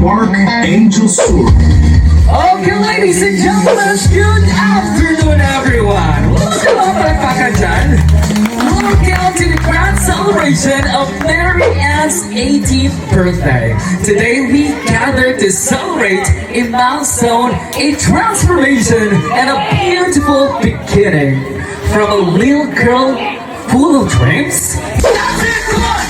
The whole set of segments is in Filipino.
Mark Angel Store. Okay, ladies and gentlemen, good afternoon, everyone. Welcome to the grand celebration of Mary Ann's 18th birthday. Today we gather to celebrate a milestone, a transformation, and a beautiful beginning. From a little girl full of dreams. That's it, come on!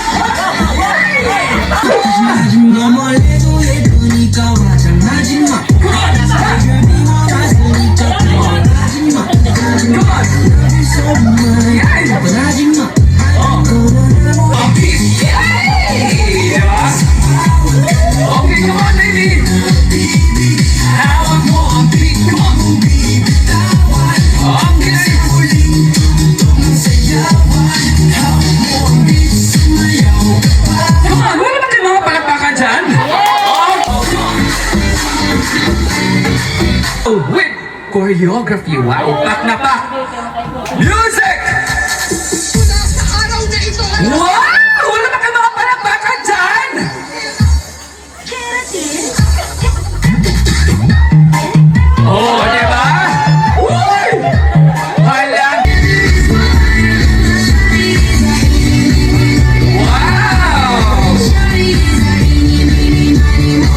With choreography, wow, back na back. Music! Wow! Wala ba kayo mga palakpakan dyan? Oh, diba? Uy! Hala! Wow!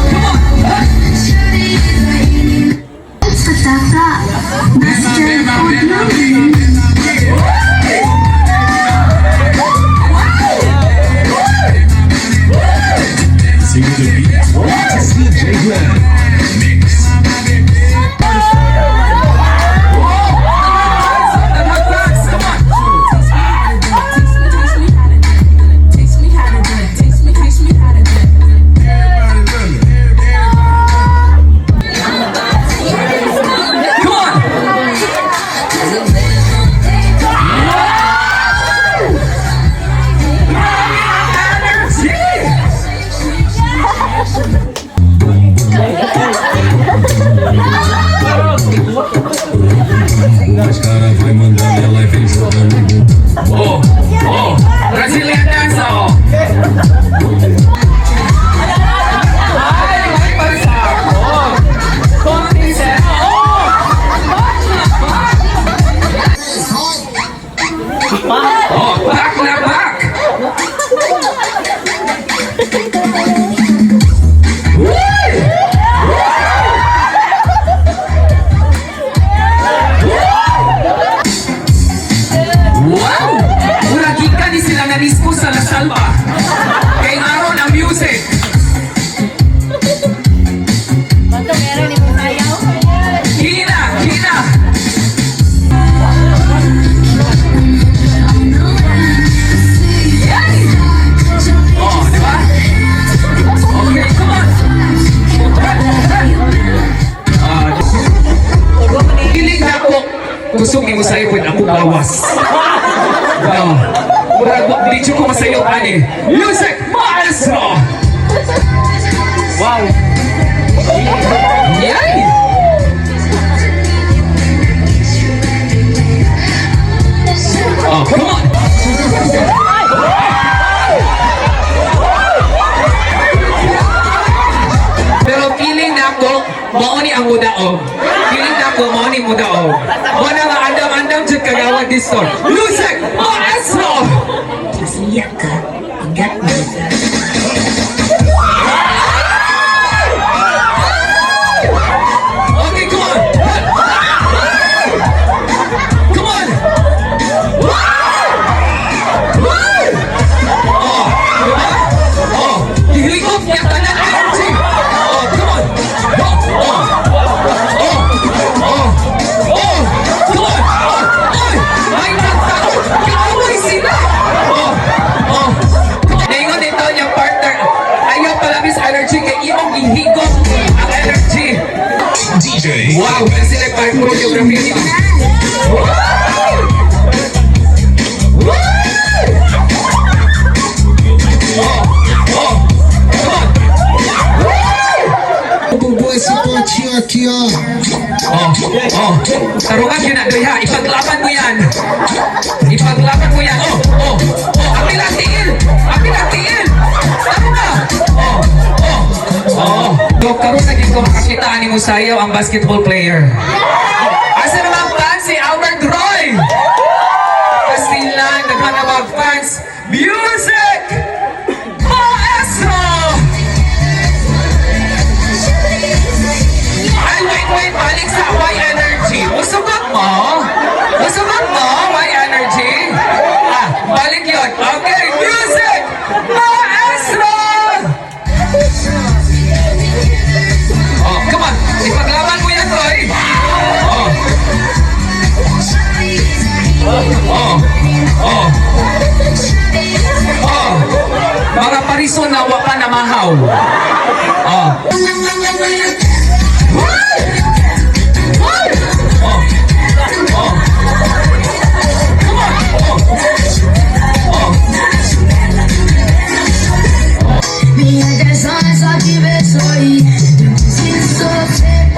Come on! Sing the beat. It's DJ Glenn. Mix. Mas cara vai mandando ela vem jogando. Oh, oh, Brazilian dance, oh. Ay, may pagsako. Konti seno. Oh, back na back. Wow! Uragikan ni sila nanispo sa La Salva. Kay aron ang music. Bato meron ni Bumayaw. Hina! Hina! Oh, di ba? Okay, come on! Hiling na ako. Gusto mo sa ipon ako bawas. Wow. Murag video ko masayo ani. Music Maestro! Wow! Yay! Oh, come on! Pero feeling na ako, mauni ang mudaog. Feeling na ako, mauni mudaog. Wala nga andam-andam dyan kagawad dito. Music Maestro! Masaya ka. Ingat mo. Okay, come on! Come on! Oh, diba? Oh, hihilikot niya ka ng energy! Oh, come on! Oh, oh, oh, oh, oh, come on! Oh, ay! Ay, nagtakot! Kaaway sila! Oh, oh, naingon dito niyang partner. Ayaw pala Miss Energy kay imong ihigop ang energy. DJ. Wow, sila pa yung choreography nito. Bubuhay si Pochi aqui, ó. Oh, tarungan yun na, Doya. Ipaglaban mo yan. Ipaglaban mo yan. Oh, apilatiin! Apilatiin! Ano na? Oh. ni Musayaw ang basketball player. Asa naman fans si Albert Roy? Kastilan, naghanap ang fans. Music! Maestro! Ay, wait, balik sa Y Energy. Musugot mo? Musugot mo, Y Energy? Ah, balik yun. Okay, music! Maestro! Oh, come on. Ipaglaban mo yan, Roy. Oh. Oh. Mga parison na wapa na mahaw. Oh.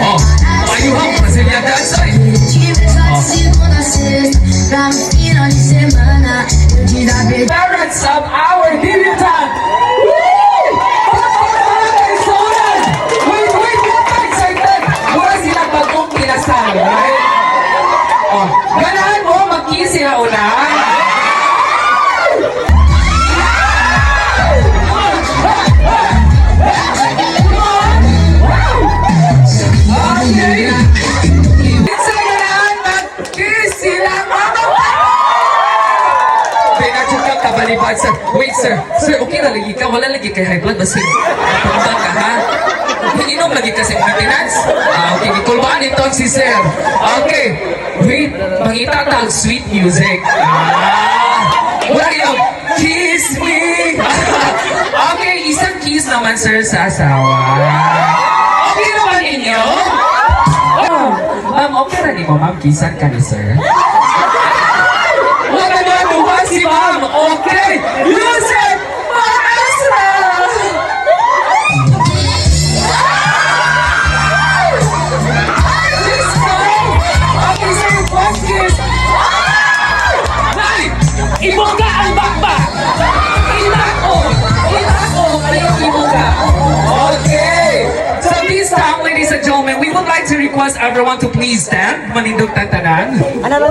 Oh, ayuhang Brasilia dancer. Parents of our debutant. Wait, excited. Mura sila bagong kinasal, right? Oh, ganahan mo, mag-kiss sila una. Okay. Sa ganahan, mag-kiss sila mga pinagsukat ka balibad, sir. Wait, sir. Sir, okay na lagi ka. Wala lagi kay high blood. Basta pagpunta ka, ha? Inom lagi ka sa maintenance. Okay, ikulbaan ito si sir. Okay. Wait, mangita tag sweet music. Wala yung kiss me. Okay, isang kiss naman, sir, sa asawa. Okay naman inyo? Ma'am, okay na ni mo, ma'am. Kisan ka ni sir. Wala na buha si ma'am. Okay. Music! Maestra! Let's go! Okay, sir. One kiss. Nay! Ibuka ang bakbak! Inako! Ayaw ibuka. Okay. So this time, ladies and gentlemen, we would like to request everyone to please stand. Manindog tatanan.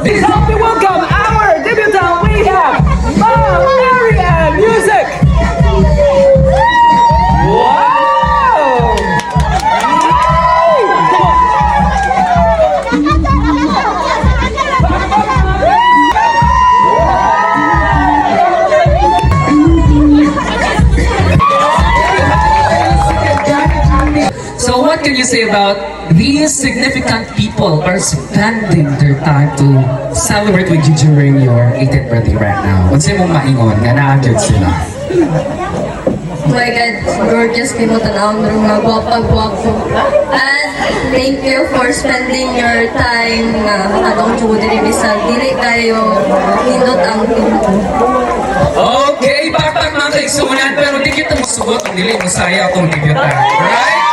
This Help me welcome our debutant. We have Mom Marian Music. Wow! So what can you say about these significant people are spending their time to celebrate with you during your 18th birthday right now? What's yung maingon nga na-andred sila? Oh my God, gorgeous kayo mo tanawang ng mga gwapa-gwapo. And thank you for spending your time na makatong chubo diri bisag. Dili kayo nindot ang tingko. Okay, bakit mga kaigsunan pero di kita musugot ang dili mo saya akong debutan. Right?